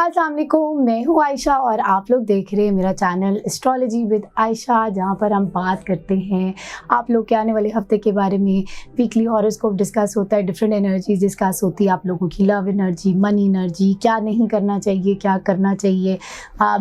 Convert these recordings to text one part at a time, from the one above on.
अस्सलाम वालेकुम, मैं हूँ आयशा और आप लोग देख रहे हैं मेरा चैनल एस्ट्रोलॉजी विद आयशा, जहाँ पर हम बात करते हैं आप लोग के आने वाले हफ्ते के बारे में। वीकली हॉरोस्कोप डिस्कस होता है, डिफरेंट एनर्जीज डिस्कस होती है, आप लोगों की लव एनर्जी, मनी एनर्जी, क्या नहीं करना चाहिए, क्या करना चाहिए,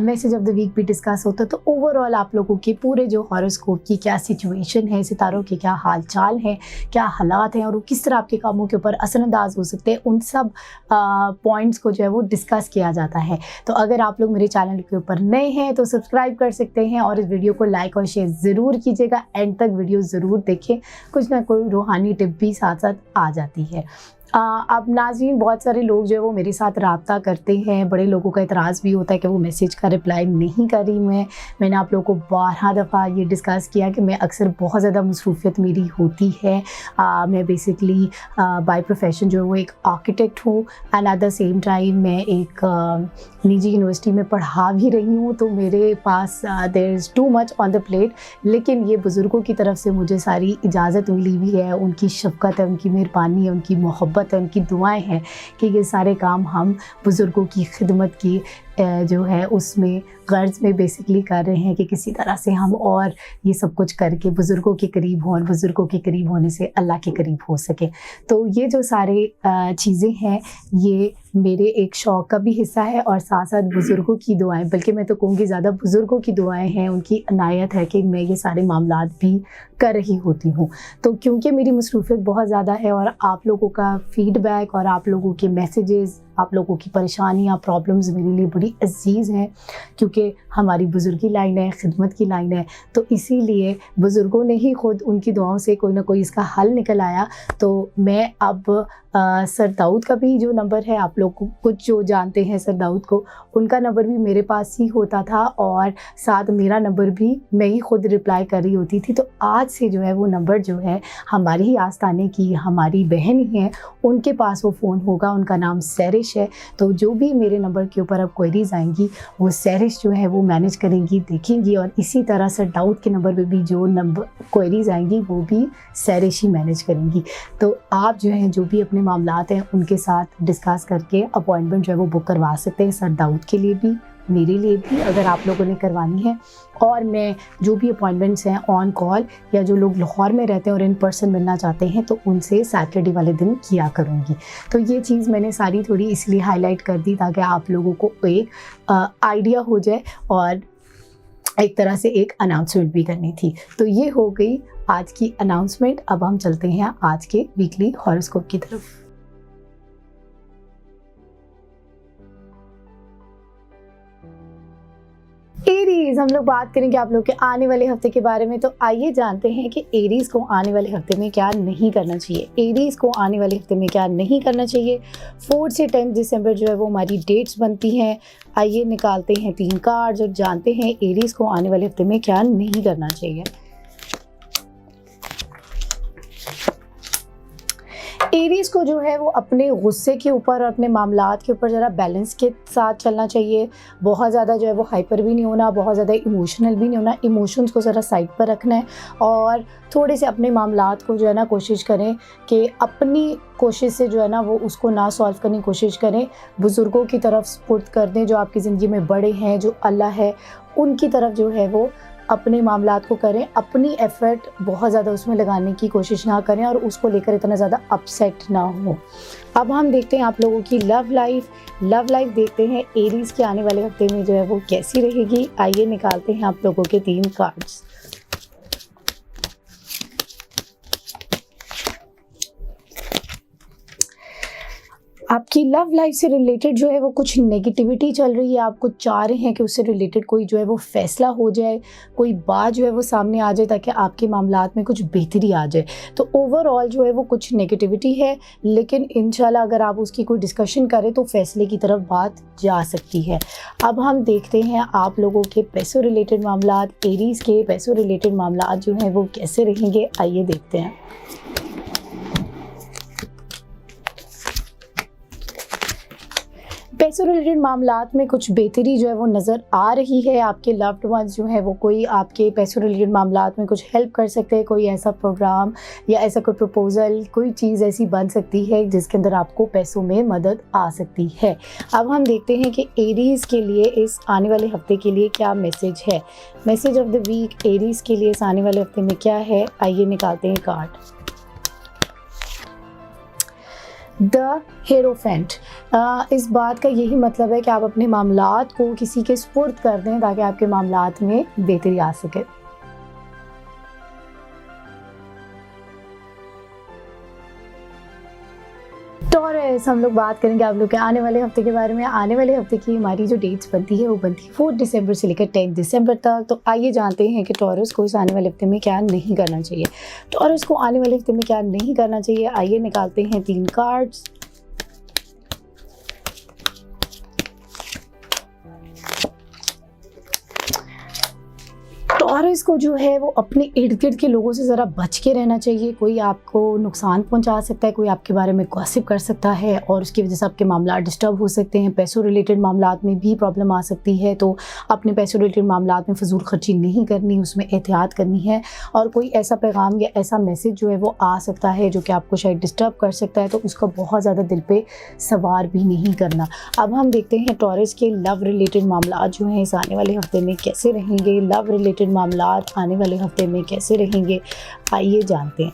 मैसेज ऑफ द वीक भी डिस्कस होता है। तो ओवरऑल आप लोगों के पूरे जो हॉरोस्कोप की क्या सिचुएशन है, सितारों के क्या हाल चाल हैं, क्या हालात हैं और वो किस तरह आपके कामों के ऊपर असरअंदाज हो सकते हैं, उन सब पॉइंट्स को जो है वो डिस्कस किया जाता है। तो अगर आप लोग मेरे चैनल के ऊपर नए हैं तो सब्सक्राइब कर सकते हैं और इस वीडियो को लाइक और शेयर ज़रूर कीजिएगा। एंड तक वीडियो ज़रूर देखें, कुछ ना कोई रूहानी टिप भी साथ साथ आ जाती है। अब नाज़रीन, बहुत सारे लोग जो है वो मेरे साथ रब्ता करते हैं, बड़े लोगों का इतराज़ भी होता है कि वो मैसेज का रिप्लाई नहीं कर रही मैंने आप लोगों को 12 दफ़ा ये डिस्कस किया कि मैं अक्सर बहुत ज़्यादा मसरूफियत मेरी होती है। मैं बेसिकली बाय प्रोफेशन जो है वो एक आर्किटेक्ट हूँ and at the same time मैं एक निजी यूनिवर्सिटी में पढ़ा भी रही हूँ, तो मेरे पास there is too much on the plate. लेकिन ये बुज़ुर्गों की तरफ से मुझे सारी इजाज़त मिली हुई है, उनकी शफ़क़त है, उनकी मेहरबानी है, उनकी मोहब्बत है, उनकी दुआएं हैं कि ये सारे काम हम बुज़ुर्गों की खिदमत की जो है उसमें गर्ज में बेसिकली कर रहे हैं कि किसी तरह से हम और ये सब कुछ करके बुज़ुर्गों के करीब हों और बुज़ुर्गों के करीब होने से अल्लाह के करीब हो सके। तो ये जो सारे चीज़ें हैं ये मेरे एक शौक़ का भी हिस्सा है और साथ साथ बुज़ुर्गों की दुआएं, बल्कि मैं तो कहूँगी ज़्यादा बुज़ुर्गों की दुआएं हैं, उनकी अनायत है कि मैं ये सारे मामलात भी कर रही होती हूँ। तो क्योंकि मेरी मसरूफ़ियत बहुत ज़्यादा है और आप लोगों का फ़ीडबैक और आप लोगों के मैसेजेस, आप लोगों की परेशानियाँ, प्रॉब्लम्स मेरे लिए बड़ी अजीज़ हैं, क्योंकि हमारी बुज़ुर्गी लाइन है, खिदमत की लाइन है। तो इसीलिए बुज़ुर्गों ने ही खुद उनकी दुआओं से कोई ना कोई इसका हल निकल आया। तो मैं अब सर दाऊद का भी जो नंबर है, आप लोग कुछ जो जानते हैं सर दाऊद को, उनका नंबर भी मेरे पास ही होता था और साथ मेरा नंबर भी मैं ही खुद रिप्लाई कर रही होती थी। तो आज से जो है वो नंबर जो है हमारी ही आस्थाने की हमारी बहन ही है, उनके पास वो फ़ोन होगा। उनका नाम सैरिश है। तो जो भी मेरे नंबर के ऊपर अब क्वेरीज आएंगी वो सैरिश जो है वो मैनेज करेंगी, देखेंगी, और इसी तरह सर दाऊद के नंबर पे भी जो नंबर क्वेरीज आएंगी वो भी सैरिश ही मैनेज करेंगी। तो आप जो हैं जो भी अपने मामलात हैं उनके साथ डिस्कस करके अपॉइंटमेंट जो है वो बुक करवा सकते हैं, सर दाऊद के लिए भी, मेरे लिए भी, अगर आप लोगों ने करवानी है। और मैं जो भी अपॉइंटमेंट्स हैं ऑन कॉल या जो लोग लाहौर में रहते हैं और इन पर्सन मिलना चाहते हैं तो उनसे सैटरडे वाले दिन किया करूँगी। तो ये चीज़ मैंने सारी थोड़ी इसलिए हाईलाइट कर दी ताकि आप लोगों को एक आइडिया हो जाए और एक तरह से एक अनाउंसमेंट भी करनी थी। तो ये हो गई आज की अनाउंसमेंट। अब हम चलते हैं आज के वीकली हॉरोस्कोप की तरफ। एरीज, हम लोग बात करेंगे आप लोग के आने वाले हफ्ते के बारे में। तो आइए जानते हैं कि एरीज को आने वाले हफ्ते में क्या नहीं करना चाहिए। एरीज को आने वाले हफ्ते में क्या नहीं करना चाहिए। 4 से 10 दिसंबर जो है वो हमारी डेट्स बनती हैं। आइए निकालते हैं 3 कार्ड्स और जानते हैं एरीज को आने वाले हफ्ते में क्या नहीं करना चाहिए। एरीज को जो है वो अपने गुस्से के ऊपर और अपने मामलात के ऊपर ज़रा बैलेंस के साथ चलना चाहिए। बहुत ज़्यादा जो है वो हाइपर भी नहीं होना, बहुत ज़्यादा इमोशनल भी नहीं होना। इमोशंस को ज़रा साइड पर रखना है और थोड़े से अपने मामलात को जो है ना कोशिश करें कि अपनी कोशिश से जो है ना वो उसको ना सॉल्व करने की कोशिश करें। बुज़ुर्गों की तरफ सुपुर्द कर दें, जो आपकी ज़िंदगी में बड़े हैं, जो अल्लाह है, उनकी तरफ जो है वो अपने मामलात को करें। अपनी एफ़र्ट बहुत ज़्यादा उसमें लगाने की कोशिश ना करें और उसको लेकर इतना ज़्यादा अपसेट ना हो। अब हम देखते हैं आप लोगों की लव लाइफ देखते हैं एरीज़ के आने वाले हफ्ते में जो है वो कैसी रहेगी। आइए निकालते हैं आप लोगों के 3 कार्ड्स। आपकी लव लाइफ से रिलेटेड जो है वो कुछ नेगेटिविटी चल रही है। आप कुछ चाह रहे हैं कि उससे रिलेटेड कोई जो है वो फैसला हो जाए, कोई बात जो है वो सामने आ जाए ताकि आपके मामलात में कुछ बेहतरी आ जाए। तो ओवरऑल जो है वो कुछ नेगेटिविटी है, लेकिन इंशाल्लाह अगर आप उसकी कोई डिस्कशन करें तो फैसले की तरफ बात जा सकती है। अब हम देखते हैं आप लोगों के पैसों रिलेटेड मामलात, एरीज़ के पैसों रिलेटेड मामलात जो हैं वो कैसे रहेंगे। आइए देखते हैं। पैसों रिलेटेड मामलात में कुछ बेहतरी जो है वो नज़र आ रही है। आपके लव्ड वंस जो है वो कोई आपके पैसों रिलेटेड मामलात में कुछ हेल्प कर सकते हैं। कोई ऐसा प्रोग्राम या ऐसा कोई प्रपोज़ल, कोई चीज़ ऐसी बन सकती है जिसके अंदर आपको पैसों में मदद आ सकती है। अब हम देखते हैं कि एरीज़ के लिए इस आने वाले हफ्ते के लिए क्या मैसेज है। Message of the week Aries के लिए इस आने वाले हफ्ते में क्या है, आइए निकालते हैं कार्ड। The hierophant. इस बात का यही मतलब है कि आप अपने मामलात को किसी के सुपुर्द कर दें ताकि आपके मामलात में बेहतरी आ सके। टॉरस, हम लोग बात करेंगे आप लोग के आने वाले हफ्ते के बारे में। आने वाले हफ्ते की हमारी जो डेट्स बनती है वो बनती है 4 दिसंबर से लेकर 10 दिसंबर तक। तो आइए जानते हैं कि टॉरस को इस आने वाले हफ्ते में क्या नहीं करना चाहिए। टॉरस को आने वाले हफ्ते में क्या नहीं करना चाहिए, आइए निकालते हैं 3 कार्ड्स। टॉरस को जो है वो अपने इर्द गिर्द के लोगों से ज़रा बच के रहना चाहिए। कोई आपको नुकसान पहुंचा सकता है, कोई आपके बारे में गॉसिप कर सकता है और उसकी वजह से आपके मामला डिस्टर्ब हो सकते हैं। पैसों रिलेटेड मामलात में भी प्रॉब्लम आ सकती है, तो अपने पैसों रिलेटेड मामलात में फजूल खर्ची नहीं करनी, उसमें एहतियात करनी है। और कोई ऐसा पैगाम या ऐसा मैसेज जो है वो आ सकता है जो कि आपको शायद डिस्टर्ब कर सकता है, तो उसका बहुत ज़्यादा दिल पे सवार भी नहीं करना। अब हम देखते हैं टॉरस के लव रिलेटेड मामलात जो हैं इस आने वाले हफ्ते में कैसे रहेंगे। लव रिलेटेड मामलात आने वाले हफ्ते में कैसे रहेंगे, आइए जानते हैं।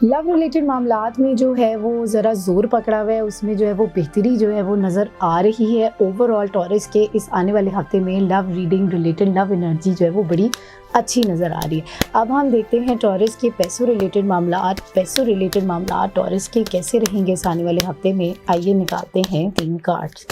लव रिलेटेड मामलात में जो है वो ज़रा ज़ोर पकड़ा हुआ है, उसमें जो है वो बेहतरी जो है वो नज़र आ रही है। ओवरऑल टॉरस के इस आने वाले हफ्ते में love reading related love energy जो है वो बड़ी अच्छी नज़र आ रही है। अब हम देखते हैं टॉरस के पैसों रिलेटेड मामलात टॉरस के कैसे रहेंगे इस आने वाले हफ्ते में, आइए निकालते हैं 3 कार्ड्स।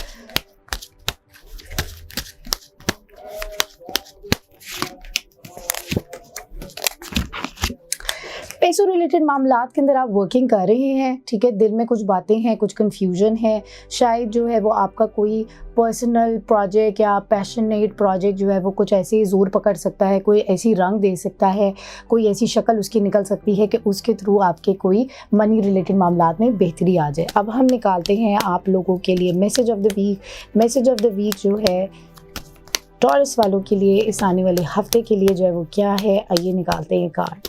पैसों रिलेटेड मामलात के अंदर आप वर्किंग कर रहे हैं, ठीक है, दिल में कुछ बातें हैं, कुछ कन्फ्यूजन है, शायद जो है वो आपका कोई पर्सनल प्रोजेक्ट या पैशनेट प्रोजेक्ट जो है वो कुछ ऐसे ज़ोर पकड़ सकता है, कोई ऐसी रंग दे सकता है, कोई ऐसी शक्ल उसकी निकल सकती है कि उसके थ्रू आपके कोई मनी रिलेटेड मामलात में बेहतरी आ जाए। अब हम निकालते हैं आप लोगों के लिए मैसेज ऑफ द वीक जो है टॉरस वालों के लिए इस आने वाले हफ्ते के लिए जो है वो क्या है, आइए निकालते हैं कार्ड।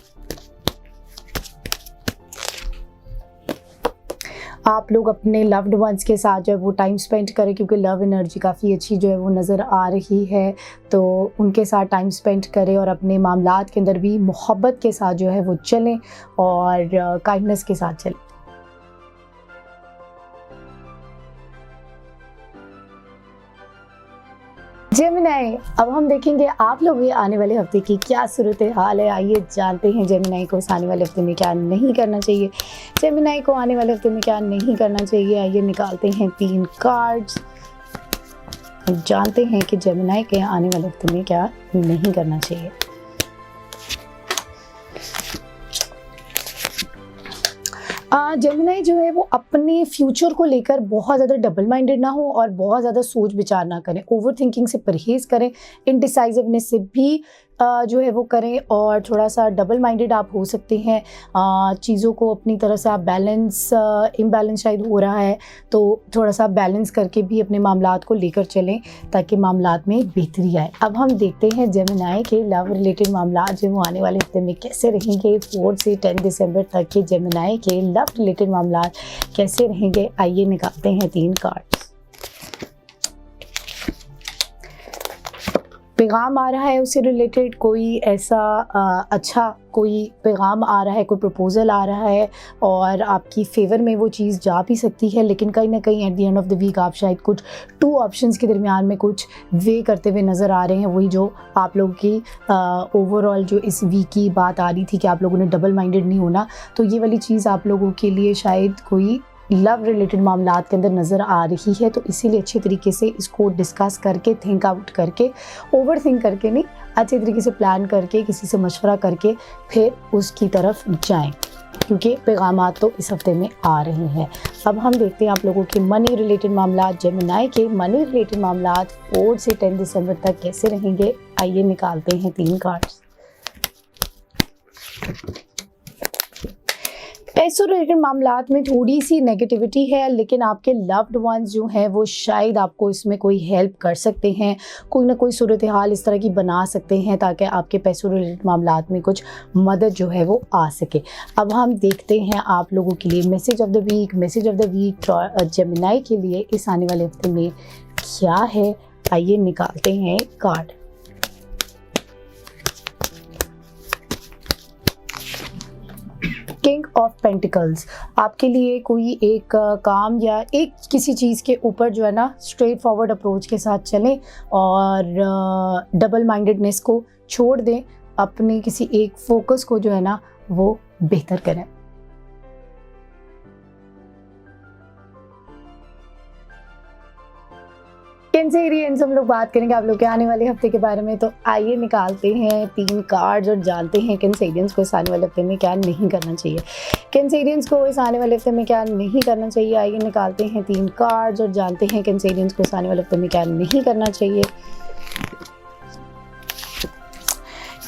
आप लोग अपने लव्ड वंस के साथ जो है वो टाइम स्पेंड करें, क्योंकि लव एनर्जी काफ़ी अच्छी जो है वो नज़र आ रही है, तो उनके साथ टाइम स्पेंड करें और अपने मामलात के अंदर भी मोहब्बत के साथ जो है वो चलें और काइंडनेस के साथ चलें। जेमिनी, अब हम देखेंगे आप लोग ये आने वाले हफ्ते की क्या सूरत हाल है, आइए जानते हैं जेमिनी को इस आने वाले हफ्ते में क्या नहीं करना चाहिए। जेमिनी को आने वाले हफ्ते में क्या नहीं करना चाहिए, आइए निकालते हैं 3 कार्ड्स, जानते हैं कि जेमिनी के आने वाले हफ्ते में क्या नहीं करना चाहिए। जेमिनी जो है वो अपने फ्यूचर को लेकर बहुत ज़्यादा डबल माइंडेड ना हो और बहुत ज़्यादा सोच विचार ना करें, ओवर थिंकिंग से परहेज़ करें, इनडिसाइसिवनेस से भी जो है वो करें और थोड़ा सा डबल माइंडेड आप हो सकते हैं। चीज़ों को अपनी तरह से आप इम्बैलेंस शायद हो रहा है, तो थोड़ा सा बैलेंस करके भी अपने मामलात को लेकर चलें ताकि मामलात में बेहतरी आए। अब हम देखते हैं जेमिनी के लव रिलेटेड मामलात जो वो आने वाले हफ्ते में कैसे रहेंगे। 4 से 10 दिसंबर तक के जेमिनी के लव रिलेटेड मामलात कैसे रहेंगे, आइए निकालते हैं 3 कार्ड्स। पैगाम आ रहा है उससे रिलेटेड, कोई ऐसा अच्छा कोई पैगाम आ रहा है, कोई प्रपोज़ल आ रहा है और आपकी फ़ेवर में वो चीज़ जा भी सकती है, लेकिन कहीं ना कहीं at the end of the week आप शायद कुछ 2 ऑप्शंस के दरमियान में कुछ वे करते हुए नज़र आ रहे हैं। वही जो आप लोगों की ओवरऑल जो इस वीक की बात आ रही थी कि आप लोगों ने डबल माइंडेड नहीं होना, तो ये वाली चीज़ आप लोगों के लिए शायद कोई लव रिलेटेड मामलात के अंदर नज़र आ रही है, तो इसीलिए अच्छे तरीके से इसको डिस्कस करके, थिंक आउट करके, ओवर थिंक करके नहीं, अच्छे तरीके से प्लान करके, किसी से मशवरा करके फिर उसकी तरफ जाएं, क्योंकि पैगामात तो इस हफ्ते में आ रहे हैं। अब हम देखते हैं आप लोगों के मनी रिलेटेड मामलात, जेमिनी के मनी रिलेटेड मामलात 4 से 10 दिसंबर तक कैसे रहेंगे, आइए निकालते हैं 3 कार्ड्स। पैसों रिलेटेड मामलात में थोड़ी सी नेगेटिविटी है, लेकिन आपके लव्ड वंस जो हैं वो शायद आपको इसमें कोई हेल्प कर सकते हैं, कोई ना कोई सूरत हाल इस तरह की बना सकते हैं ताकि आपके पैसों रिलेटेड मामलात में कुछ मदद जो है वो आ सके। अब हम देखते हैं आप लोगों के लिए message of the week Gemini के लिए इस आने वाले हफ्ते में क्या है। आइए निकालते हैं कार्ड। किंग ऑफ पेंटिकल्स आपके लिए कोई एक काम या एक किसी चीज़ के ऊपर जो है ना स्ट्रेट फॉरवर्ड अप्रोच के साथ चलें और डबल माइंडेडनेस को छोड़ दें, अपने किसी एक फोकस को जो है ना वो बेहतर करें। कैंसेरियंस हम लोग बात करेंगे आप लोग के आने वाले हफ्ते के बारे में, तो आइए निकालते हैं 3 कार्ड्स और जानते हैं कैंसेरियंस को इस आने वाले हफ्ते में क्या नहीं करना चाहिए। कैंसेरियंस को इस आने वाले हफ्ते में क्या नहीं करना चाहिए, आइए निकालते हैं 3 कार्ड्स और जानते हैं कैंसेरियंस को इस आने वाले हफ्ते में क्या नहीं करना चाहिए।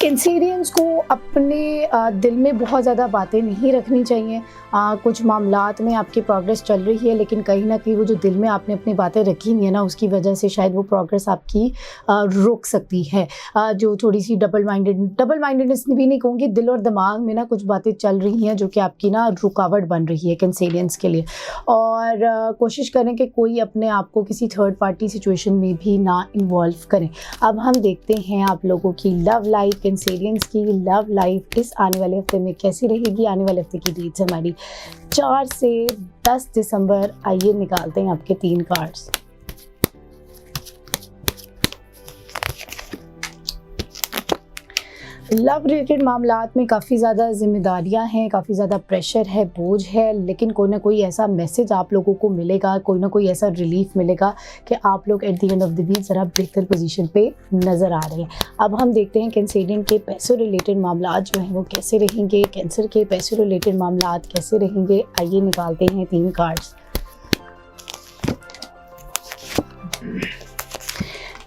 कैंसेरियंस को अपने दिल में बहुत ज़्यादा बातें नहीं रखनी चाहिए। कुछ मामलात में आपकी प्रोग्रेस चल रही है, लेकिन कहीं ना कहीं वो जो दिल में आपने अपनी बातें रखी हुई है ना, उसकी वजह से शायद वो प्रोग्रेस आपकी रुक सकती है। जो थोड़ी सी डबल माइंडेडनेस भी नहीं कहूँगी, दिल और दिमाग में ना कुछ बातें चल रही हैं जो कि आपकी ना रुकावट बन रही है कैंसेरियंस के लिए। और कोशिश करें कि कोई अपने आप को किसी थर्ड पार्टी सिचुएशन में भी ना इन्वॉल्व करें। अब हम देखते हैं आप लोगों की लव लाइफ, कैंसेरियंस की लव लाइफ इस आने वाले हफ्ते में कैसी रहेगी। आने वाले हफ्ते की डेट्स हमारी 4 से 10 दिसंबर। आइए निकालते हैं आपके 3 कार्ड्स। लव रिलेटेड मामलात में काफ़ी ज़्यादा जिम्मेदारियां हैं, काफ़ी ज़्यादा प्रेशर है, बोझ है, लेकिन कोई ना कोई ऐसा मैसेज आप लोगों को मिलेगा, कोई ना कोई ऐसा रिलीफ मिलेगा कि आप लोग at the end of the week ज़रा बेहतर पोजीशन पे नज़र आ रहे हैं। अब हम देखते हैं कैंसेरियन के पैसों रिलेटेड मामलात जो हैं वो कैसे रहेंगे, कैंसर के पैसों रिलेटेड मामलात कैसे रहेंगे। आइए निकालते हैं 3 कार्ड्स।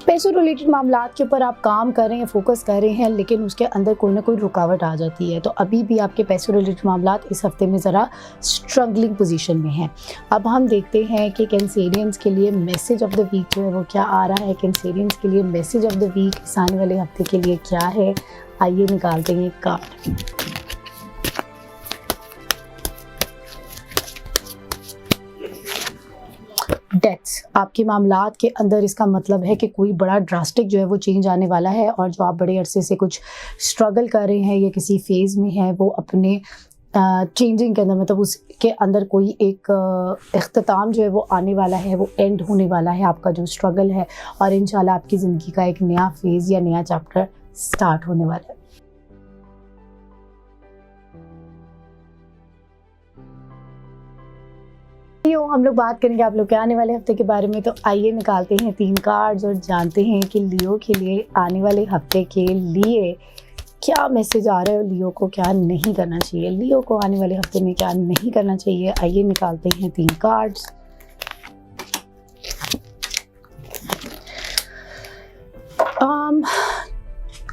पैसों रिलेटेड मामलात के ऊपर आप काम कर रहे हैं, फोकस कर रहे हैं, लेकिन उसके अंदर कोई ना कोई रुकावट आ जाती है, तो अभी भी आपके पैसों रिलेटेड मामलात इस हफ्ते में ज़रा स्ट्रगलिंग पोजीशन में हैं। अब हम देखते हैं कि कैंसेरियंस के लिए मैसेज ऑफ द वीक जो है वो क्या आ रहा है। कैंसेरियंस के लिए मैसेज ऑफ द वीक इस आने वाले हफ्ते के लिए क्या है। आइए निकालते हैं कार्ड। डेथ्स आपके मामलात के अंदर, इसका मतलब है कि कोई बड़ा ड्रास्टिक जो है वो चेंज आने वाला है, और जो आप बड़े अरसे से कुछ स्ट्रगल कर रहे हैं या किसी फेज़ में है, वो अपने चेंजिंग के अंदर, मतलब उसके अंदर कोई एक इख्तिताम जो है वो आने वाला है, वो एंड होने वाला है आपका जो स्ट्रगल है, और इंशाल्लाह आपकी ज़िंदगी का एक नया फेज़ या नया चैप्टर स्टार्ट होने वाला है। हम लोग बात करेंगे आप लोग के आने वाले हफ्ते के बारे में, तो आइए निकालते हैं 3 कार्ड्स और जानते हैं कि लियो के लिए आने वाले हफ्ते के लिए क्या मैसेज आ रहा है, लियो को क्या नहीं करना चाहिए, लियो को आने वाले हफ्ते में क्या नहीं करना चाहिए। आइए निकालते हैं 3 कार्ड्स।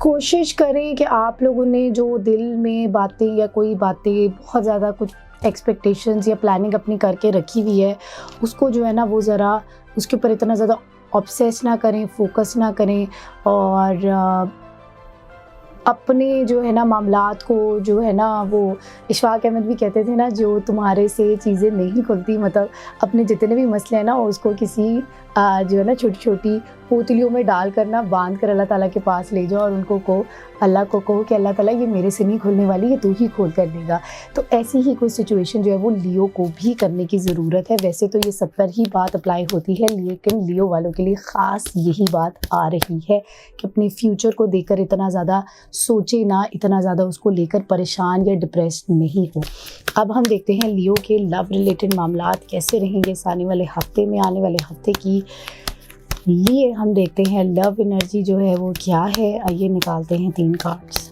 कोशिश करें कि आप लोगों ने जो दिल में बातें या कोई बातें बहुत ज़्यादा कुछ एक्सपेक्टेशंस या प्लानिंग अपनी करके रखी हुई है, उसको जो है ना वो ज़रा उसके ऊपर इतना ज़्यादा ऑब्सेस ना करें, फोकस ना करें, और अपने जो है ना मामलात को जो है ना, वो इशफाक अहमद भी कहते थे ना, जो तुम्हारे से चीज़ें नहीं खुलती, मतलब अपने जितने भी मसले हैं ना उसको किसी जो है ना छोटी छोटी पोतलियों में डाल कर ना बांध कर अल्लाह ताला के पास ले जाओ, और उनको कहो, अल्लाह को कहो कि अल्लाह ताला ये मेरे से नहीं खुलने वाली, ये तू ही खोल कर देगा। तो ऐसी ही कोई सिचुएशन जो है वो लियो को भी करने की ज़रूरत है। वैसे तो ये सब पर ही बात अप्लाई होती है, लेकिन लियो वालों के लिए ख़ास यही बात आ रही है कि अपने फ्यूचर को देकर इतना ज़्यादा सोचे ना, इतना ज़्यादा उसको लेकर परेशान या डिप्रेस्ड नहीं हो। अब हम देखते हैं लियो के लव रिलेटेड मामलात कैसे रहेंगे इस आने वाले हफ्ते में। आने वाले हफ्ते की लिए हम देखते हैं लव एनर्जी जो है वो क्या है। आइए निकालते हैं 3 कार्ड्स।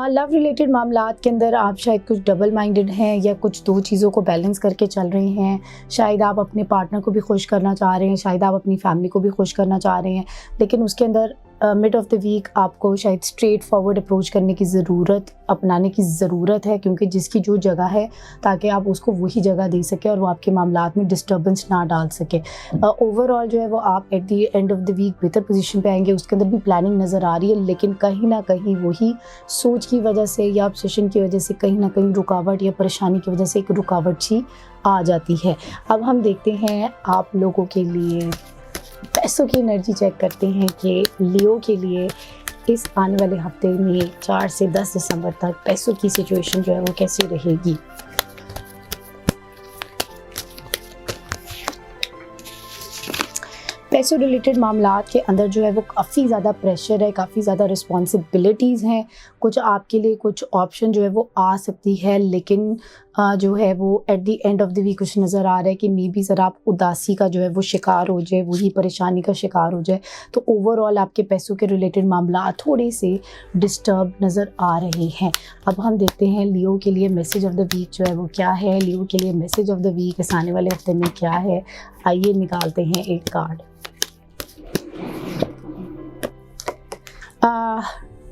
लव रिलेटेड मामलात के अंदर आप शायद कुछ डबल माइंडेड हैं या कुछ 2 चीज़ों को बैलेंस करके चल रहे हैं। शायद आप अपने पार्टनर को भी खुश करना चाह रहे हैं, शायद आप अपनी फैमिली को भी खुश करना चाह रहे हैं, लेकिन उसके अंदर मिड ऑफ द वीक आपको शायद स्ट्रेट फॉरवर्ड अप्रोच करने की अपनाने की ज़रूरत है, क्योंकि जिसकी जो जगह है ताकि आप उसको वही जगह दे सकें और वो आपके मामलात में डिस्टर्बेंस ना डाल सके। ओवरऑल जो है वो आप at the end of the week बेहतर पोजीशन पे आएंगे। उसके अंदर भी प्लानिंग नज़र आ रही है, लेकिन कहीं ना कहीं वही सोच की वजह से या ऑब्सेशन की वजह से कहीं ना कहीं रुकावट या परेशानी की वजह से एक रुकावट सी आ जाती है। अब हम देखते हैं आप लोगों के लिए पैसों की एनर्जी चेक करते हैं कि लियो के लिए इस आने वाले हफ्ते में 4 से 10 दिसंबर तक पैसों की सिचुएशन जो है वो कैसी रहेगी। पैसों रिलेटेड मामलात के अंदर जो है वो काफ़ी ज़्यादा प्रेशर है, काफ़ी ज़्यादा रिस्पॉन्सिबिलिटीज़ हैं। कुछ आपके लिए कुछ ऑप्शन जो है वो आ सकती है, लेकिन जो है वो at the end of the week कुछ नज़र आ रहा है कि मे बी ज़रा आप उदासी का जो है वो शिकार हो जाए, वही परेशानी का शिकार हो जाए। तो ओवरऑल आपके पैसों के रिलेटेड मामला थोड़े से डिस्टर्ब नज़र आ रहे हैं। अब हम देखते हैं लियो के लिए मैसेज ऑफ द वीक जो है वो क्या है। लियो के लिए मैसेज ऑफ द वीक इस आने वाले हफ्ते में क्या है, आइए निकालते हैं एक कार्ड।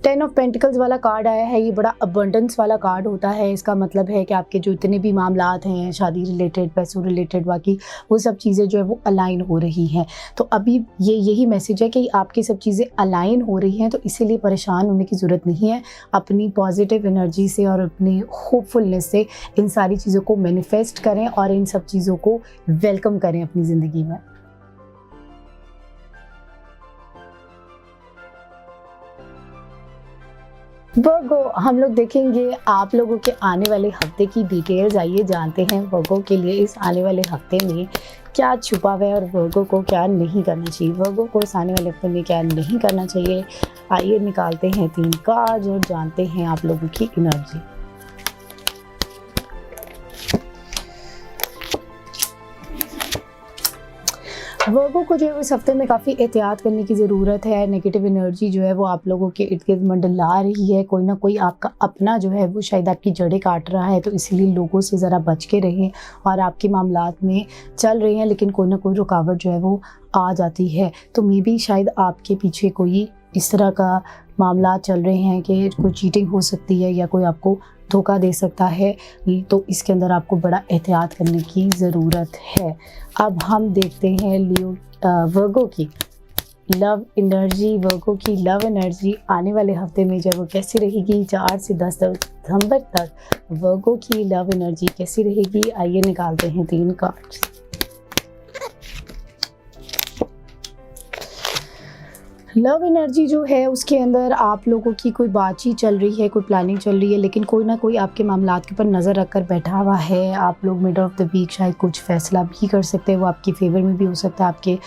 10 ऑफ पेंटिकल्स वाला कार्ड आया है। ये बड़ा अबंडेंस वाला कार्ड होता है। इसका मतलब है कि आपके जो इतने भी मामलात हैं, शादी रिलेटेड, पैसों रिलेटेड, बाकी वो सब चीज़ें जो है वो अलाइन हो रही हैं। तो अभी यही मैसेज है कि आपकी सब चीज़ें अलाइन हो रही हैं, तो इसीलिए परेशान होने की ज़रूरत नहीं है। अपनी पॉजिटिव एनर्जी से और अपनी होपफुलनेस से इन सारी चीज़ों को मैनिफेस्ट करें और इन सब चीज़ों को वेलकम करें अपनी ज़िंदगी में। वर्गो, हम लोग देखेंगे आप लोगों के आने वाले हफ्ते की डिटेल्स। आइए जानते हैं वर्गो के लिए इस आने वाले हफ्ते में क्या छुपा हुआ है और वर्गो को क्या नहीं करना चाहिए। वर्गो को इस आने वाले हफ्ते में क्या नहीं करना चाहिए, आइए निकालते हैं 3 कार्ड्स और जानते हैं आप लोगों की एनर्जी। वर्गो को जो है इस हफ्ते में काफ़ी एहतियात करने की ज़रूरत है। नेगेटिव एनर्जी जो है वो आप लोगों के इर्द गिर्द मंडला रही है। कोई ना कोई आपका अपना जो है वो शायद आपकी जड़ें काट रहा है, तो इसीलिए लोगों से ज़रा बच के रहें और आपके मामलात में चल रहे हैं, लेकिन कोई ना कोई रुकावट जो है वो आ जाती है। तो मे बी शायद आपके पीछे कोई इस तरह का मामला चल रहे हैं कि कोई चीटिंग हो सकती है या कोई आपको धोखा दे सकता है, तो इसके अंदर आपको बड़ा एहतियात करने की ज़रूरत है। अब हम देखते हैं लियो वर्गो की लव एनर्जी। वर्गो की लव एनर्जी आने वाले हफ्ते में जब वो कैसी रहेगी, 4 से 10 दिसंबर तक वर्गो की लव एनर्जी कैसी रहेगी, आइए निकालते हैं 3 कार्ड्स। लव एनर्जी जो है उसके अंदर आप लोगों की कोई बातचीत चल रही है, कोई प्लानिंग चल रही है, लेकिन कोई ना कोई आपके मामलात के ऊपर नज़र रखकर बैठा हुआ है। आप लोग मिड ऑफ द वीक शायद कुछ फैसला भी कर सकते हैं, वो आपकी फेवर में भी हो सकता है, आपके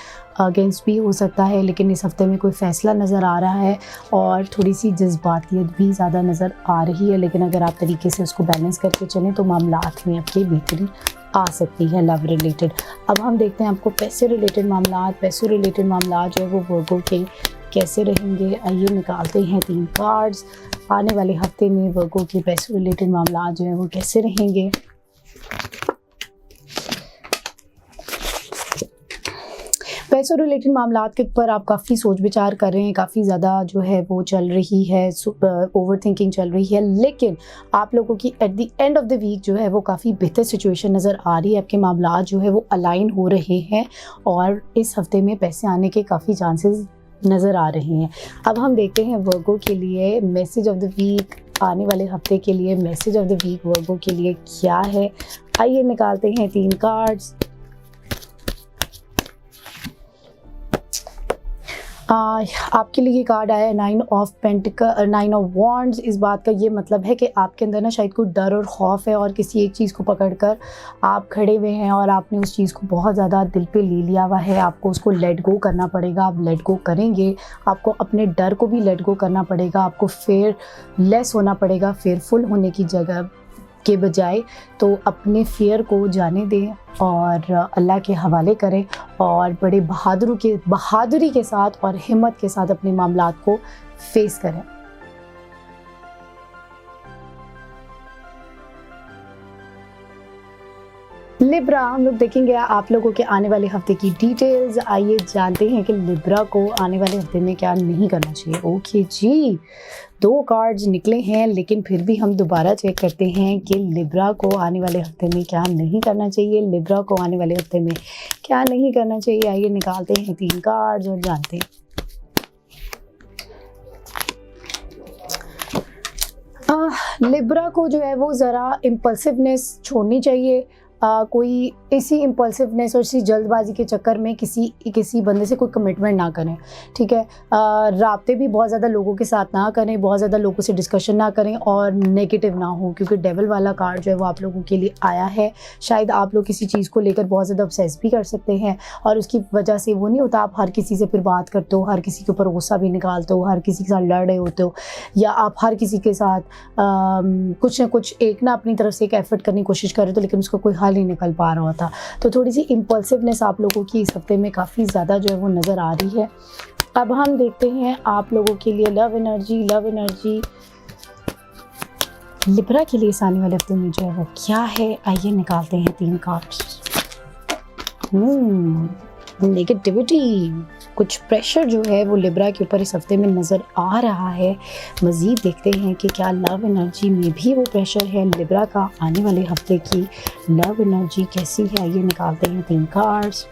अगेंस्ट भी हो सकता है, लेकिन इस हफ्ते में कोई फ़ैसला नज़र आ रहा है और थोड़ी सी जज्बातियत भी ज़्यादा नज़र आ रही है। लेकिन अगर आप तरीके से उसको बैलेंस करके चलें तो मामलात में आपकी बेहतरी आ सकती है लव रिलेटेड। अब हम देखते हैं आपको पैसे रिलेटेड मामलात, पैसों रिलेटेड मामलात जो है वो वर्गो के कैसे रहेंगे, आइए निकालते हैं 3 कार्ड्स। आने वाले हफ्ते में वर्गो के पैसों रिलेटेड मामलात जो है वो कैसे रहेंगे। पैसों रिलेटेड मामलात के ऊपर आप काफ़ी सोच विचार कर रहे हैं, काफ़ी ज़्यादा जो है वो चल रही है, ओवर थिंकिंग चल रही है, लेकिन आप लोगों की at the end of the week जो है वो काफ़ी बेहतर सिचुएशन नज़र आ रही है। आपके मामलात जो है वो अलाइन हो रहे हैं और इस हफ्ते में पैसे आने के काफ़ी चांसेस नज़र आ रहे हैं। अब हम देखते हैं वर्गो के लिए मैसेज ऑफ द वीक, आने वाले हफ्ते के लिए मैसेज ऑफ द वीक वर्गो के लिए क्या है, आइए निकालते हैं 3 कार्ड्स। आपके लिए ये कार्ड आया है 9 ऑफ वॉन्ड्स। इस बात का ये मतलब है कि आपके अंदर ना शायद कोई डर और खौफ है और किसी एक चीज़ को पकड़कर आप खड़े हुए हैं और आपने उस चीज़ को बहुत ज़्यादा दिल पे ले लिया हुआ है। आपको उसको लेट गो करना पड़ेगा। आप लेट गो करेंगे, आपको अपने डर को भी लेट गो करना पड़ेगा, आपको फेयरलेस होना पड़ेगा, फेयरफुल होने की जगह के बजाय। तो अपने फियर को जाने दें और अल्लाह के हवाले करें और बड़े बहादुरी के साथ और हिम्मत के साथ अपने मामलात को फेस करें। लिब्रा, हम लोग देखेंगे आप लोगों के आने वाले हफ्ते की डिटेल्स। आइए जानते हैं कि लिब्रा को आने वाले हफ्ते में क्या नहीं करना चाहिए। ओके जी, 2 कार्ड्स निकले हैं, लेकिन फिर भी हम दोबारा चेक करते हैं कि लिब्रा को आने वाले हफ्ते में क्या नहीं करना चाहिए। लिब्रा को आने वाले हफ्ते में क्या नहीं करना चाहिए। आइए निकालते हैं 3 कार्ड्स और जानते हैं। लिब्रा को जो है वो ज़रा इम्पल्सिवनेस छोड़नी चाहिए। कोई इसी इम्पल्सिवनेस और इसी जल्दबाजी के चक्कर में किसी बंदे से कोई कमिटमेंट ना करें, ठीक है। राब्ते भी बहुत ज़्यादा लोगों के साथ ना करें, बहुत ज़्यादा लोगों से डिस्कशन ना करें और नेगेटिव ना हो, क्योंकि डेविल वाला कार्ड जो है वो आप लोगों के लिए आया है। शायद आप लोग किसी चीज़ को लेकर बहुत ज़्यादा ऑब्सेस भी कर सकते हैं और उसकी वजह से वो नहीं होता, आप हर किसी से फिर बात करते हो, हर किसी के ऊपर गुस्सा भी निकालते हो, हर किसी के साथ लड़ रहे होते हो, या आप हर किसी के साथ कुछ ना कुछ एक ना अपनी तरफ से एक एफर्ट करने की कोशिश कर रहे थे, लेकिन उसका कोई हल नहीं निकल पा रहा था। तो थोड़ी सी इम्पल्सिवनेस आप लोगों की इस हफ्ते में काफ़ी ज़्यादा जो है वो नज़र आ रही है। अब हम देखते हैं आप लोगों के लिए लव एनर्जी लिब्रा के लिए इस आने वाले हफ्ते में जो है वो क्या है। आइए निकालते हैं 3 कार्ड्स। नेगेटिविटी, कुछ प्रेशर जो है वो लिब्रा के ऊपर इस हफ्ते में नज़र आ रहा है। मज़ीद देखते हैं कि क्या लव एनर्जी में भी वो प्रेशर है। लिब्रा का आने वाले हफ्ते की लव एनर्जी कैसी है। आइए निकालते हैं 3 कार्ड्स।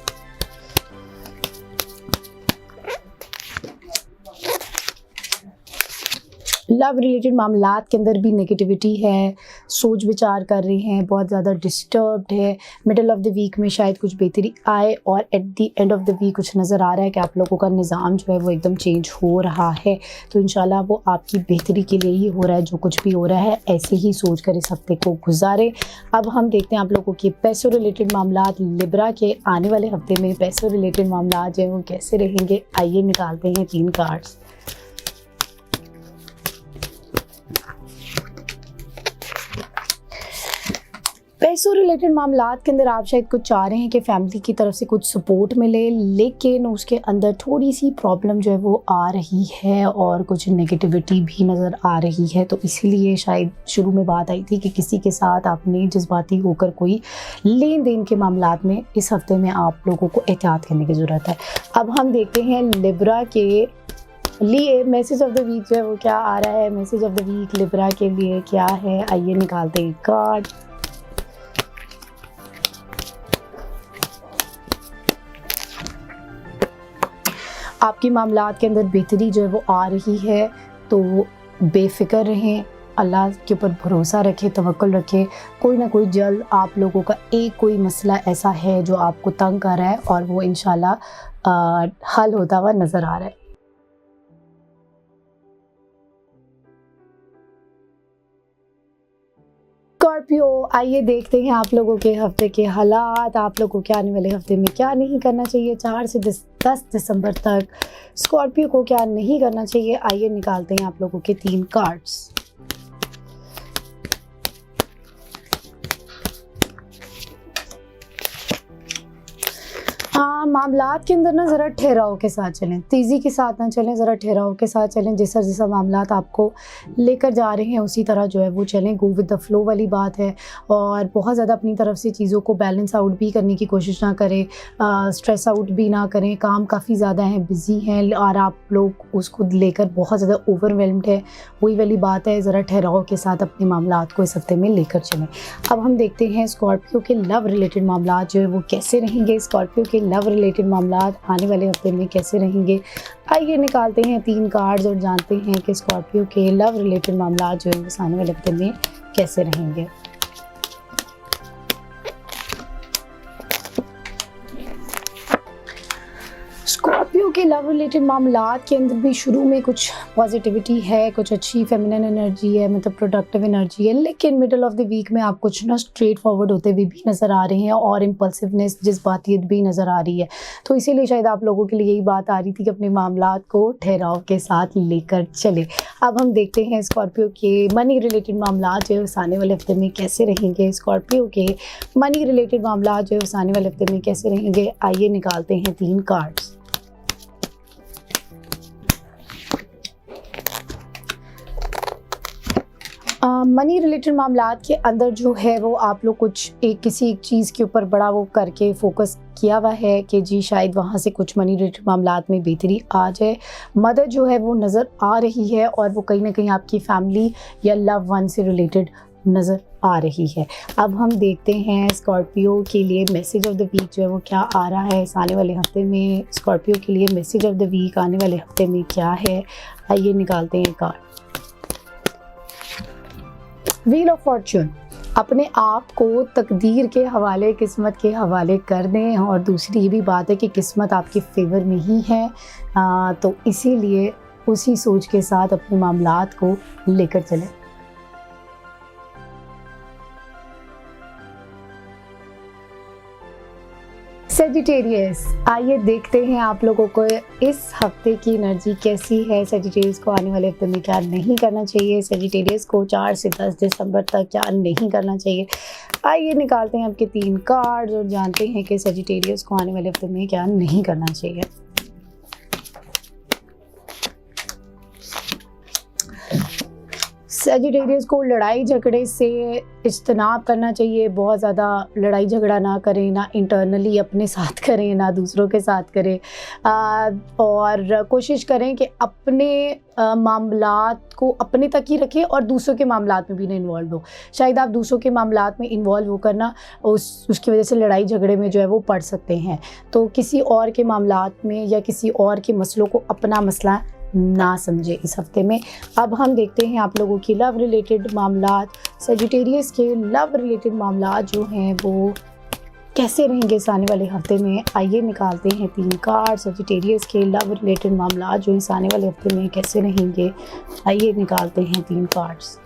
लव रिलेटेड मामलात के अंदर भी नेगेटिविटी है, सोच विचार कर रहे हैं, बहुत ज़्यादा डिस्टर्ब्ड है। मिडल ऑफ द वीक में शायद कुछ बेहतरी आए और at the end of the week कुछ नज़र आ रहा है कि आप लोगों का निज़ाम जो है वो एकदम चेंज हो रहा है। तो इंशाल्लाह वो आपकी बेहतरी के लिए ही हो रहा है। जो कुछ भी हो रहा है ऐसे ही सोच कर इस हफ्ते को गुजारें। अब हम देखते हैं आप लोगों के पैसों रिलेटेड मामलात। लिब्रा के आने वाले हफ्ते में पैसों रिलेटेड मामलात जो है वो कैसे रहेंगे। आइए निकालते हैं 3 कार्ड्स। पैसों रिलेटेड मामलात के अंदर आप शायद कुछ चाह रहे हैं कि फैमिली की तरफ से कुछ सपोर्ट मिले, लेकिन उसके अंदर थोड़ी सी प्रॉब्लम जो है वो आ रही है और कुछ नेगेटिविटी भी नज़र आ रही है। तो इसीलिए शायद शुरू में बात आई थी कि किसी के साथ आपने जज्बाती होकर कोई लेन देन के मामलात में इस हफ्ते में आप लोगों को एहतियात करने की ज़रूरत है। अब हम देखते हैं लिब्रा के लिए मैसेज ऑफ द वीक जो है वो क्या आ रहा है। Message of the week Libra के लिए क्या है। आइए निकालते हैं कार्ड। आपकी मामलात के अंदर बेहतरी जो है वो आ रही है, तो बेफिक्र रहें, अल्लाह के ऊपर भरोसा रखें, तवक्कुल रखें। कोई ना कोई जल्द आप लोगों का एक कोई मसला ऐसा है जो आपको तंग कर रहा है और वो इंशाल्लाह हल होता हुआ नज़र आ रहा है। स्कॉर्पियो, आइए देखते हैं आप लोगों के हफ्ते के हालात। आप लोगों के आने वाले हफ्ते में क्या नहीं करना चाहिए। 4 से 10 दिसंबर तक स्कॉर्पियो को क्या नहीं करना चाहिए। आइए निकालते हैं आप लोगों के 3 कार्ड्स। मामलात के अंदर ना ज़रा ठहराव के साथ चलें, तेज़ी के साथ ना चलें, ज़रा ठहराव के साथ चलें। जैसा मामलात आपको लेकर जा रहे हैं उसी तरह जो है वो चलें। गो विद द फ्लो वाली बात है और बहुत ज़्यादा अपनी तरफ से चीज़ों को बैलेंस आउट भी करने की कोशिश ना करें, स्ट्रेस आउट भी ना करें। काम काफ़ी ज़्यादा हैं, बिज़ी हैं और आप लोग उसको लेकर बहुत ज़्यादा ओवरवेल्म्ड है। वही वाली बात है, ज़रा ठहराव के साथ अपने मामलात को इस हफ्ते में लेकर चलें। अब हम देखते हैं स्कॉर्पियो के लव रिलेटेड मामलात जो है वो कैसे रहेंगे। स्कॉर्पियो के लव रिलेटेड मामलात आने वाले हफ्ते में कैसे रहेंगे। आइए निकालते हैं 3 कार्ड्स और जानते हैं कि स्कॉर्पियो के लव रिलेटेड मामलात जो है वो आने वाले हफ्ते में कैसे रहेंगे। स्कॉर्पियो के लव रिलेटेड मामलात के अंदर भी शुरू में कुछ पॉजिटिविटी है, कुछ अच्छी फेमिनिन एनर्जी है, मतलब प्रोडक्टिव एनर्जी है, लेकिन मिडल ऑफ द वीक में आप कुछ ना स्ट्रेट फॉरवर्ड होते हुए भी नज़र आ रहे हैं और इम्पल्सिवनेस, जज्बातियत भी नज़र आ रही है। तो इसीलिए शायद आप लोगों के लिए यही बात आ रही थी कि अपने मामलात को ठहराव के साथ लेकर चले। अब हम देखते हैं स्कॉर्पियो के मनी रिलेटेड मामलात जो है आने वाले हफ्ते में कैसे रहेंगे। स्कॉर्पियो के मनी रिलेटेड मामलात जो है आने वाले हफ्ते में कैसे रहेंगे। आइए निकालते हैं 3 कार्ड्स। मनी रिलेटेड मामलात के अंदर जो है वो आप लोग कुछ किसी एक चीज़ के ऊपर बड़ा वो करके फोकस किया हुआ है कि जी शायद वहाँ से कुछ मनी रिलेटेड मामलात में बेहतरी आ जाए। मदद जो है वो नज़र आ रही है और वो कहीं ना कहीं आपकी फैमिली या लव वन से रिलेटेड नज़र आ रही है। अब हम देखते हैं स्कॉर्पियो के लिए मैसेज ऑफ द वीक जो है वो क्या आ रहा है इस आने वाले हफ्ते में। स्कॉर्पियो के लिए मैसेज ऑफ द वीक आने वाले हफ्ते में क्या है, आइए निकालते हैं कार्ड। व्हील ऑफ फॉर्च्यून, अपने आप को तकदीर के हवाले, किस्मत के हवाले कर दें। और दूसरी ये भी बात है कि किस्मत आपके फेवर में ही है, तो इसीलिए उसी सोच के साथ अपने मामलात को लेकर चलें। सेजिटेरियस, आइए देखते हैं आप लोगों को इस हफ्ते की एनर्जी कैसी है। सेजिटेरियस को आने वाले हफ्ते में क्या नहीं करना चाहिए, सेजिटेरियस को 4 से 10 दिसंबर तक क्या नहीं करना चाहिए। आइए निकालते हैं आपके 3 कार्ड्स और जानते हैं कि सेजिटेरियस को आने वाले हफ्ते में क्या नहीं करना चाहिए। सेजिटेरियस को लड़ाई झगड़े से इज्तनाब करना चाहिए। बहुत ज़्यादा लड़ाई झगड़ा ना करें, ना इंटरनली अपने साथ करें ना दूसरों के साथ करें, और कोशिश करें कि अपने मामलात को अपने तक ही रखें और दूसरों के मामलात में भी ना इन्वॉल्व हो। शायद आप दूसरों के मामलात में इन्वॉल्व होकर ना उसकी वजह से लड़ाई झगड़े में जो है वो पड़ सकते हैं। तो किसी और के मामलात में या किसी और के मसलों को अपना मसला ना समझे इस हफ्ते में। अब हम देखते हैं आप लोगों की लव रिलेटेड मामलात। सेजिटेरियस के लव रिलेटेड मामलात जो हैं वो कैसे रहेंगे इस आने वाले हफ्ते में। आइए निकालते हैं 3 कार्ड। सेजिटेरियस के लव रिलेटेड मामलात जो इस आने वाले हफ्ते में कैसे रहेंगे, आइए निकालते हैं 3 कार्ड्स।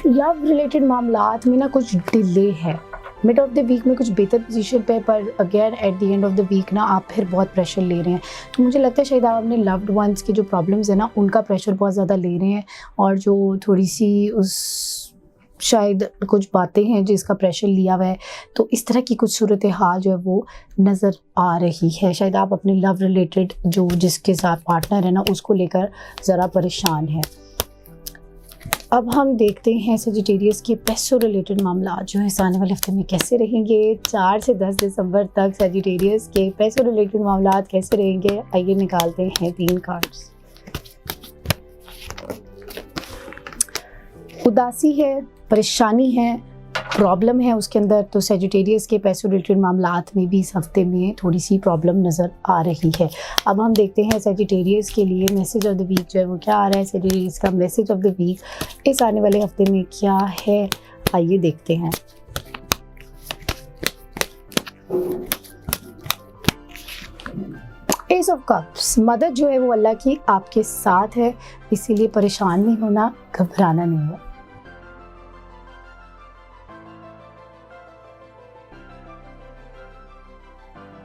लव रिलेटेड मामलात में ना कुछ डिले है, मिड ऑफ द वीक में कुछ बेहतर पोजीशन पे, पर again at the end of the week ना आप फिर बहुत प्रेशर ले रहे हैं। तो मुझे लगता है शायद आप अपने लव्ड वंस की जो प्रॉब्लम्स है ना उनका प्रेशर बहुत ज़्यादा ले रहे हैं, और जो थोड़ी सी उस शायद कुछ बातें हैं जिसका प्रेशर लिया हुआ है। तो इस तरह की कुछ सूरत हाल जो है वो नज़र आ रही है। शायद आप अपने लव रिलेटेड जो जिसके साथ पार्टनर है ना उसको लेकर ज़रा परेशान है। अब हम देखते हैं सेजिटेरियस के पैसों रिलेटेड मामला जो है आने वाले हफ्ते में कैसे रहेंगे। 4 से 10 दिसंबर तक सेजिटेरियस के पैसों रिलेटेड मामला कैसे रहेंगे, आइए निकालते हैं 3 कार्ड्स। उदासी है, परेशानी है, प्रॉब्लम है उसके अंदर, तो सेजिटेरियस के पैसों रिलेटेड मामलात में भी इस हफ्ते में थोड़ी सी प्रॉब्लम नज़र आ रही है। अब हम देखते हैं सेजिटेरियस के लिए मैसेज ऑफ द वीक जो है वो क्या आ रहा है। सेजिटेरियस का मैसेज ऑफ द वीक इस आने वाले हफ्ते में क्या है, आइए देखते हैं। एस ऑफ कप्स, मदद जो है वो अल्लाह की आपके साथ है, इसीलिए परेशान नहीं होना, घबराना नहीं है।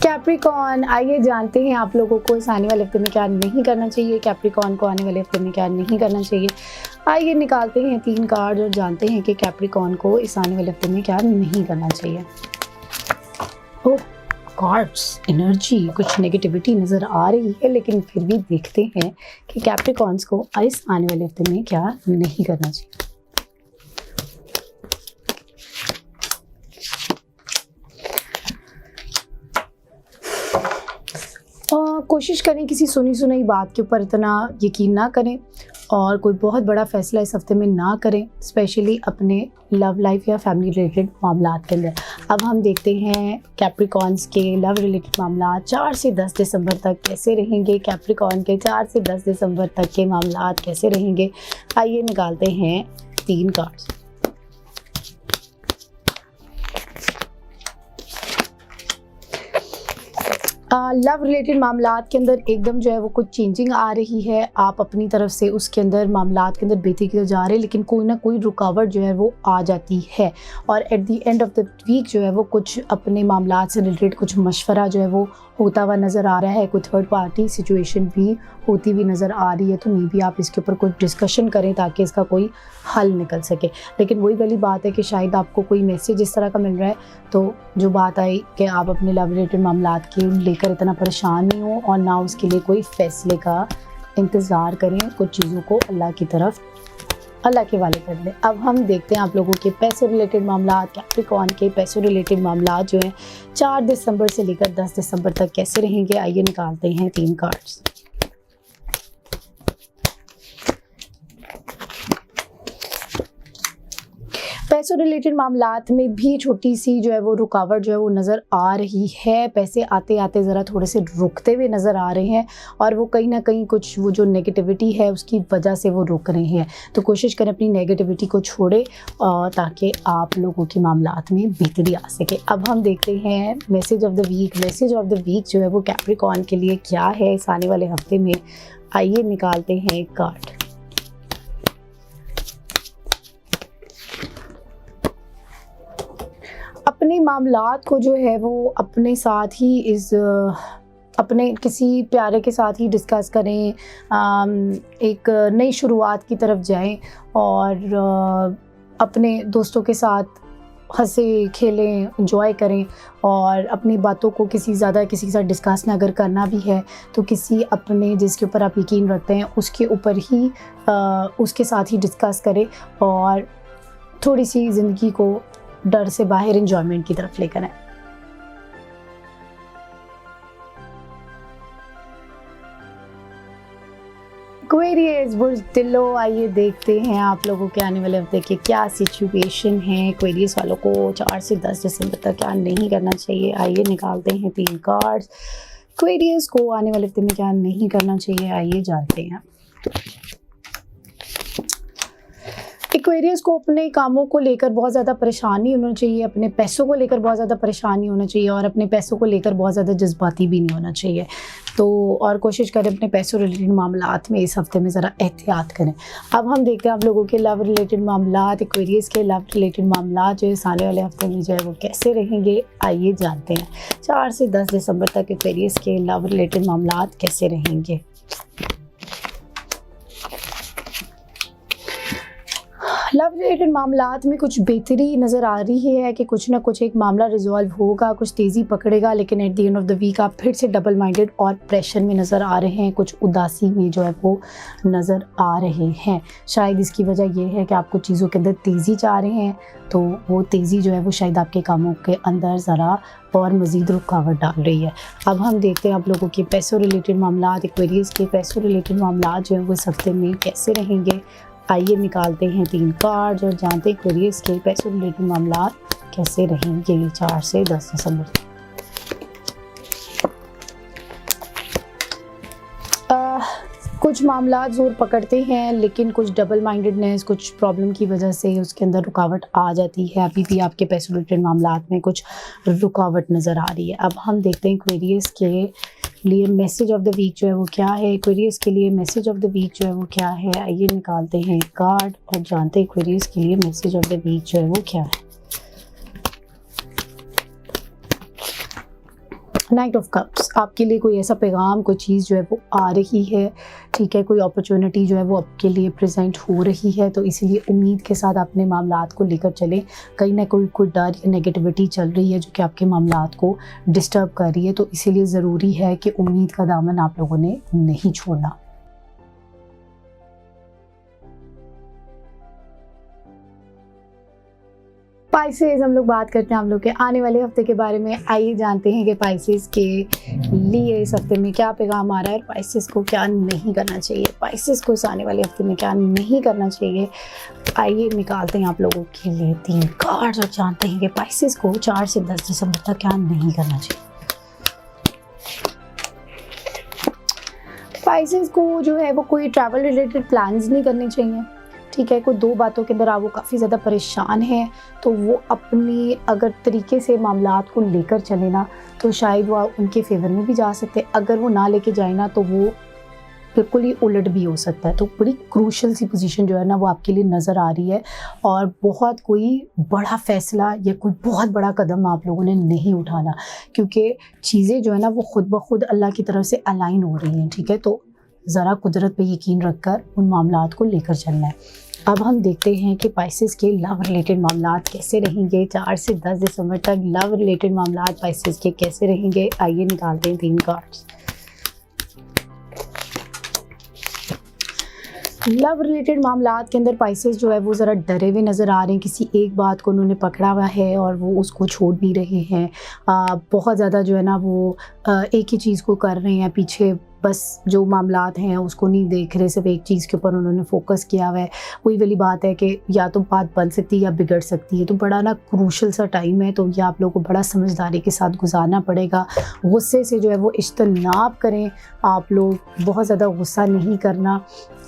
कैप्रिकॉर्न, आइए जानते हैं आप लोगों को इस आने वाले हफ्ते में क्या नहीं करना चाहिए। कैप्रिकॉर्न को आने वाले हफ्ते में क्या नहीं करना चाहिए, आइए निकालते हैं 3 कार्ड और जानते हैं कि कैप्रिकॉर्न को इस आने वाले हफ्ते में क्या नहीं करना चाहिए। ओह कार्ड्स, एनर्जी, कुछ नेगेटिविटी नज़र आ रही है, लेकिन फिर भी देखते हैं कि कैप्रिकॉर्न्स को इस आने वाले हफ्ते में क्या नहीं करना चाहिए। कोशिश करें किसी सुनी सुनाई बात के ऊपर इतना यकीन ना करें और कोई बहुत बड़ा फैसला इस हफ्ते में ना करें, स्पेशली अपने लव लाइफ या फैमिली रिलेटेड मामलात के अंदर। अब हम देखते हैं कैप्रिकॉर्न्स के लव रिलेटेड मामलात 4 से 10 दिसंबर तक कैसे रहेंगे। कैप्रिकॉर्न के 4 से 10 दिसंबर तक के मामलात कैसे रहेंगे, आइए निकालते हैं 3 कार्ड्स। लव रिलेटेड मामलात के अंदर एकदम जो है वो कुछ चेंजिंग आ रही है। आप अपनी तरफ से उसके अंदर मामलात के अंदर बेहतरी की तरफ जा रहे हैं, लेकिन कोई ना कोई रुकावट जो है वो आ जाती है। और at the end of the week जो है वो कुछ अपने मामलात से रिलेटेड कुछ मशवरा जो है वो होता हुआ नज़र आ रहा है। कोई थर्ड पार्टी सिचुएशन भी होती हुई नज़र आ रही है, तो मे भी आप इसके ऊपर कुछ डिस्कशन करें ताकि इसका कोई हल निकल सके। लेकिन वही वाली बात है कि शायद आपको कोई मैसेज इस तरह का मिल रहा है, तो जो बात आई कि आप अपने लव रिलेटेड मामलात के लेकर इतना परेशान नहीं हो और ना उसके लिए कोई फैसले का इंतज़ार करें, कुछ चीज़ों को अल्लाह के हवाले कर दें। अब हम देखते हैं आप लोगों के पैसे रिलेटेड मामला, कैप्रिकॉर्न के पैसे रिलेटेड मामला जो हैं 4 दिसंबर से लेकर 10 दिसंबर तक कैसे रहेंगे। आइए निकालते हैं 3 कार्ड्स। पैसों रिलेटेड मामलात में भी छोटी सी जो है वो रुकावट जो है वो नज़र आ रही है। पैसे आते आते ज़रा थोड़े से रुकते हुए नज़र आ रहे हैं और वो कहीं ना कहीं कुछ वो जो नेगेटिविटी है उसकी वजह से वो रुक रहे हैं। तो कोशिश करें अपनी नेगेटिविटी को छोड़े ताकि आप लोगों के मामलात में बेहतरी आ सके। अब हम देखते हैं message of the week. Message of the week जो है वो कैप्रिकॉर्न के लिए क्या है इस आने वाले हफ्ते में। आइए निकालते हैं एक कार्ड। अपने मामलात को जो है वो अपने साथ ही अपने किसी प्यारे के साथ ही डिस्कस करें, एक नई शुरुआत की तरफ जाएं और अपने दोस्तों के साथ हंसे खेलें, एंजॉय करें और अपनी बातों को किसी के साथ डिस्कस ना अगर करना भी है तो किसी अपने जिसके ऊपर आप यकीन रखते हैं उसके ऊपर ही उसके साथ ही डिस्कस करें और थोड़ी सी ज़िंदगी को डर से बाहर एंजॉयमेंट की तरफ लेकर आए। एक्वेरियस बुर्ज तिलो, आइए देखते हैं आप लोगों के आने वाले हफ्ते की क्या सिचुएशन है। एक्वेरियस वालों को 4 से 10 दिसंबर तक क्या नहीं करना चाहिए। आइए निकालते हैं 3 कार्ड्स। एक्वेरियस को आने वाले हफ्ते में क्या नहीं करना चाहिए, आइए जानते हैं। एक्वेरियस को अपने कामों को लेकर बहुत ज़्यादा परेशान नहीं होना चाहिए, अपने पैसों को लेकर बहुत ज़्यादा परेशान नहीं होना चाहिए और अपने पैसों को लेकर बहुत ज़्यादा जज्बाती भी नहीं होना चाहिए। तो और कोशिश करें अपने पैसों रिलेटेड मामलात में इस हफ्ते में ज़रा एहतियात करें। अब हम देखते हैं आप लोगों के लव रिलेटेड मामलात। एक्वेरियस के लव रिलेटेड मामलात जो इस आने वाले हफ्ते में जो है वो कैसे रहेंगे, आइए जानते हैं। 4 से 10 दिसंबर तक एक्वेरियस के लव रिलेटेड मामलात कैसे रहेंगे। लव रिलेटेड मामलात में कुछ बेहतरी नज़र आ रही है कि कुछ ना कुछ एक मामला रिजॉल्व होगा, कुछ तेज़ी पकड़ेगा, लेकिन at the end of the week आप फिर से डबल माइंडेड और प्रेशर में नज़र आ रहे हैं, कुछ उदासी में जो है वो नज़र आ रहे हैं। शायद इसकी वजह यह है कि आप कुछ चीज़ों के अंदर तेज़ी चाह रहे हैं, तो वो तेज़ी जो है वो शायद आपके कामों के अंदर ज़रा और मज़ीद रुकावट डाल रही है। अब हम देखते हैं आप लोगों के पैसों रिलेटेड मामलात। एक्वेरियस के पैसों रिलेटेड मामलात जो है वो इस हफ्ते में कैसे रहेंगे। आइए निकालते हैं 3 कार्ड्स और जानते हैं एक्वेरियस के पैसों रिलेटेड मामलात कैसे रहेंगे 4 से 10 दिसंबर तक। कुछ मामलात ज़ोर पकड़ते हैं लेकिन कुछ डबल माइंडेडनेस, कुछ प्रॉब्लम की वजह से उसके अंदर रुकावट आ जाती है। अभी भी आपके पैसों रिलेटेड मामलात में कुछ रुकावट नज़र आ रही है। अब हम देखते हैं एक्वेरियस के लिए मैसेज ऑफ द वीक जो है वो क्या है। एक्वेरियस के लिए मैसेज ऑफ द वीक जो है वो क्या है। आइए निकालते हैं कार्ड और जानते हैं एक्वेरियस के लिए मैसेज ऑफ द वीक जो है वो क्या है। नाइट ऑफ कप्स, आपके लिए कोई ऐसा पैगाम, कोई चीज़ जो है वो आ रही है, ठीक है, कोई अपॉर्चुनिटी जो है वो आपके लिए प्रेजेंट हो रही है, तो इसीलिए उम्मीद के साथ अपने मामलात को लेकर चलें। कहीं ना कोई डर या नेगेटिविटी चल रही है जो कि आपके मामलात को डिस्टर्ब कर रही है, तो इसीलिए ज़रूरी है कि उम्मीद का दामन आप लोगों ने नहीं छोड़ना। पाइसेस, हम लोग बात करते हैं हम लोग के आने वाले हफ्ते के बारे में। आइए जानते हैं कि पाइसेस के लिए इस हफ्ते में क्या पैगाम आ रहा है और पाइसेस को क्या नहीं करना चाहिए। पाइसेस को इस आने वाले हफ्ते में क्या नहीं करना चाहिए। आइए निकालते हैं आप लोगों के लिए 3 कार्ड्स और जानते हैं कि पाइसेस को 4 से 10 दिसंबर तक क्या नहीं करना चाहिए। पाइसेस को जो है वो कोई ट्रैवल रिलेटेड प्लान्स नहीं करने चाहिए, ठीक है। कोई 2 बातों के अंदर आप वो काफ़ी ज़्यादा परेशान हैं, तो वो अपनी अगर तरीके से मामलात को लेकर चले ना तो शायद वो उनके फेवर में भी जा सकते हैं। अगर वो ना लेके जाए ना तो वो बिल्कुल ही उलट भी हो सकता है। तो बड़ी क्रूशल सी पोजीशन जो है ना वो आपके लिए नज़र आ रही है और बहुत कोई बड़ा फ़ैसला या कोई बहुत बड़ा कदम आप लोगों ने नहीं उठाना, क्योंकि चीज़ें जो है ना वो खुद ब खुद अल्लाह की तरफ से अलाइन हो रही हैं, ठीक है। तो ज़रा कुदरत पे यकीन रखकर उन मामलात को लेकर चलना है। अब हम देखते हैं कि पाइसेस के लव रिलेटेड मामलात कैसे रहेंगे 4 से 10 दिसंबर तक। लव रिलेटेड मामलात पाइसेस के कैसे रहेंगे। आइए निकालते हैं 3 कार्ड्स। लव रिलेटेड मामलात के अंदर पाइसेस जो है वो ज़रा डरे हुए नज़र आ रहे हैं, किसी एक बात को उन्होंने पकड़ा हुआ है और वो उसको छोड़ नहीं रहे हैं। बहुत ज़्यादा जो है ना वो एक ही चीज़ को कर रहे हैं, पीछे बस जो मामलात हैं उसको नहीं देख रहे, सिर्फ एक चीज़ के ऊपर उन्होंने फोकस किया हुआ है। वही वाली बात है कि या तो बात बन सकती है या बिगड़ सकती है, तो बड़ा ना क्रूशल सा टाइम है, तो ये आप लोगों को बड़ा समझदारी के साथ गुजारना पड़ेगा। गुस्से से जो है वो इज्तनाब करें, आप लोग बहुत ज़्यादा गुस्सा नहीं करना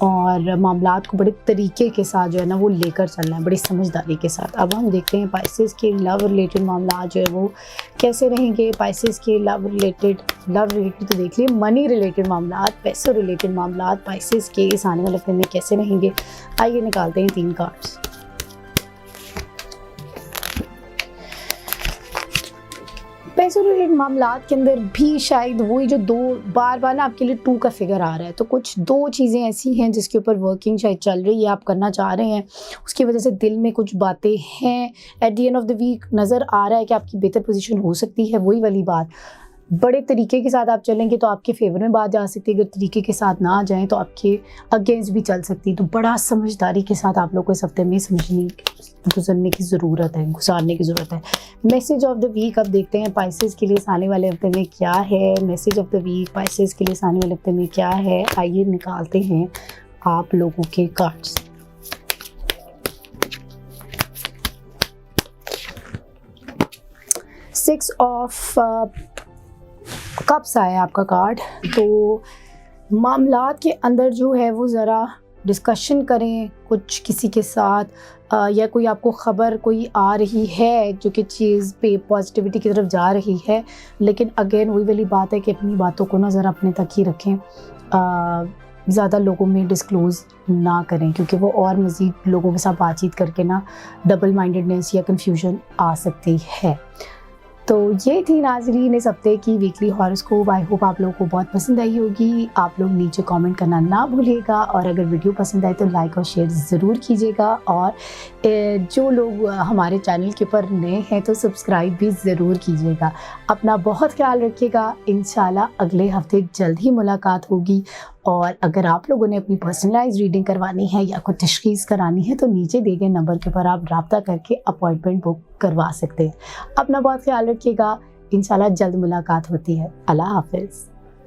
और मामलात को बड़े तरीके के साथ जो है ना वो लेकर चलना है, बड़ी समझदारी के साथ। अब हम देखते हैं पाइसेस के लव रिलेटेड मामलात जो है वो कैसे रहेंगे। पाइसेस के लव रिलेटेड तो देख लिए, मनी रिलेटेड मामलात, पैसों रिलेटेड मामलात पाइसेस के इस आने वाले हफ्ते में कैसे रहेंगे। आइए निकालते हैं 3 कार्ड्स। पैसों रिलेटेड मामलात के अंदर भी शायद वही जो 2 बार ना आपके लिए 2 का फिगर आ रहा है, तो कुछ 2 चीज़ें ऐसी हैं जिसके ऊपर वर्किंग शायद चल रही है, आप करना चाह रहे हैं, उसकी वजह से दिल में कुछ बातें हैं। At the end of the week नज़र आ रहा है कि आपकी बेहतर पोजीशन हो सकती है। वही वाली बात, बड़े तरीके के साथ आप चलेंगे तो आपके फेवर में बात जा सकती है, अगर तरीके के साथ ना जाएं तो आपके अगेंस्ट भी चल सकती है। तो बड़ा समझदारी के साथ आप लोग को इस हफ्ते में गुजारने की ज़रूरत है। मैसेज ऑफ द वीक अब देखते हैं पाइसेस के लिए आने वाले हफ्ते में क्या है। Message of the week pieces के लिए आने वाले हफ्ते में क्या है, आइए निकालते हैं आप लोगों के कार्ड्स। सिक्स ऑफ कप्स आया आपका कार्ड। तो मामलात के अंदर जो है वो ज़रा डिस्कशन करें कुछ किसी के साथ, या कोई आपको ख़बर कोई आ रही है जो कि चीज़ पे पॉजिटिविटी की तरफ जा रही है, लेकिन अगेन वही वाली बात है कि अपनी बातों को ना ज़रा अपने तक ही रखें, ज़्यादा लोगों में डिस्क्लोज़ ना करें, क्योंकि वो और मज़ीद लोगों के साथ बातचीत करके ना डबल माइंडेडनेस या कन्फ्यूजन आ सकती है। तो ये थी नाज़रीन इस हफ्ते की वीकली हॉरोस्कोप। आई होप आप लोगों को बहुत पसंद आई होगी। आप लोग नीचे कमेंट करना ना भूलिएगा और अगर वीडियो पसंद आए तो लाइक और शेयर ज़रूर कीजिएगा, और जो लोग हमारे चैनल के ऊपर नए हैं तो सब्सक्राइब भी ज़रूर कीजिएगा। अपना बहुत ख्याल रखिएगा। इंशाल्लाह अगले हफ्ते जल्द ही मुलाकात होगी। और अगर आप लोगों ने अपनी पर्सनलाइज रीडिंग करवानी है या कोई तशख़ीस करानी है तो नीचे दिए गए नंबर के ऊपर आप रब्ता करके अपॉइंटमेंट बुक करवा सकते हैं। अपना बहुत ख्याल रखिएगा। इंशाल्लाह जल्द मुलाकात होती है। अल्लाह हाफ़िज़।